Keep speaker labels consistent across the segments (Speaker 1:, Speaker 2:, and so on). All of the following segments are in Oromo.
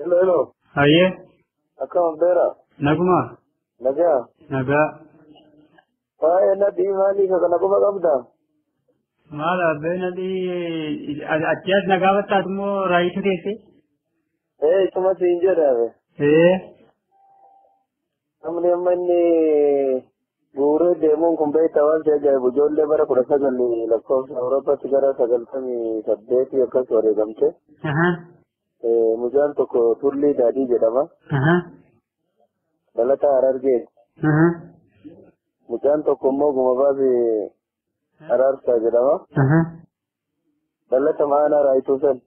Speaker 1: Hello, hello.
Speaker 2: Aye.
Speaker 1: Akkam beera.
Speaker 2: Naguma.
Speaker 1: Nagaa.
Speaker 2: Nagaa.
Speaker 1: Ena di mali ka kana kuma qabda.
Speaker 2: Maala beenadi achas nagaa battaat immoo raayitu keesse.
Speaker 1: Isuma siin jedhame. Namni amma inni guuree deemuun kun beektaa waan ta'eef ajaa'ibu ijoollee bara 19 lakkoofsa Awurooppaatti gara 98 akkas wareegamte. Mucaan tokko Tullii Daadhii jedhama. Dhalataa Harargee. Mucaan tokko immoo Gumabaas Araarsaa jedhama. Dhalata Maanaa Raayituu san.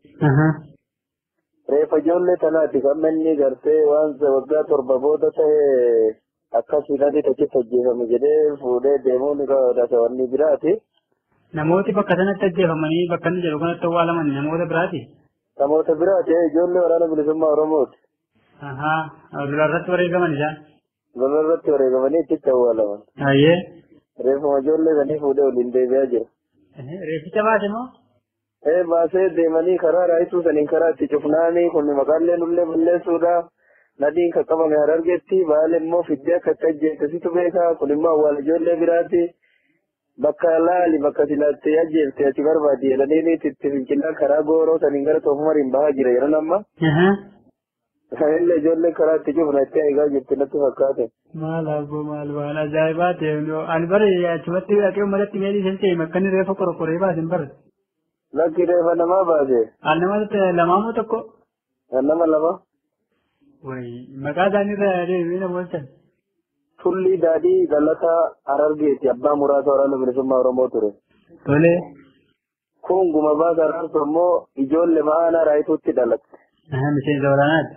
Speaker 1: Reeffa ijoollee tanaati kan inni gartee waan waggaa 7 booda ta'e akkasii nadi tachitti ajjeefame jedhee fuudhee deemuun wanni biraati.
Speaker 2: Namooti bakka sanatti ajjeefamanii bakka inni jedhu kanatti awwaalaman namoota biraati.
Speaker 1: Namoota biraati ijoollee waraana bilisummaa Oromooti.
Speaker 2: Lolarratti wareegaman isaan.
Speaker 1: Lolarratti wareegamanii itti awwaalaman. Reeffuma ijoollee sanii fuudhee waliin deebi'aa jira.
Speaker 2: Reefficha baase moo?
Speaker 1: Baasee deemanii karaa raayituu saniin karaa itti cufnaanii kun maqaallee nullee balleessuudha. Nadiin kan qabame Harargeetti baale immoo fiddee akka itti ajjeesitu beekaa kun immoo awwaala ijoollee biraati. Bakka laali bakka silaatti ajjeefte ati barbaadi jedhanii itti fincilaa karaa gooroo saniin gara Toofumariin bahaa jira jedhan amma. Kanillee ijoollee karaa itti cufna itti eegaa jirti natti fakkaate.
Speaker 2: Maal abbo maal waan ajaa'ibaa ta'e ani bara achumatti dhaqee uummatatti meelii isheen ta'e makkanni reefa qorqoree baasen bara.
Speaker 1: Lakki reefa namaa baase.
Speaker 2: Namatti lamaa moo tokko?
Speaker 1: Nama lama.
Speaker 2: Maqaa isaaniirra deemee namoota.
Speaker 1: Tullii Daadhii Dhalataa Harargeeti abbaa muraasa waraana bilisummaa Oromoo ture.
Speaker 2: Tole.
Speaker 1: Kun Gumabaas Araarsaa immoo ijoollee Maanaa Raayituutti dhalatte.
Speaker 2: Miseensa waraanaati.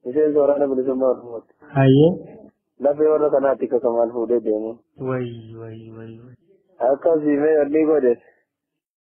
Speaker 1: Miseensa waraana bilisummaa Oromooti. Lafee warra kanaatti kakamaan fuudhee deemu.
Speaker 2: Wayi.
Speaker 1: Akkasii mee wanni godhe.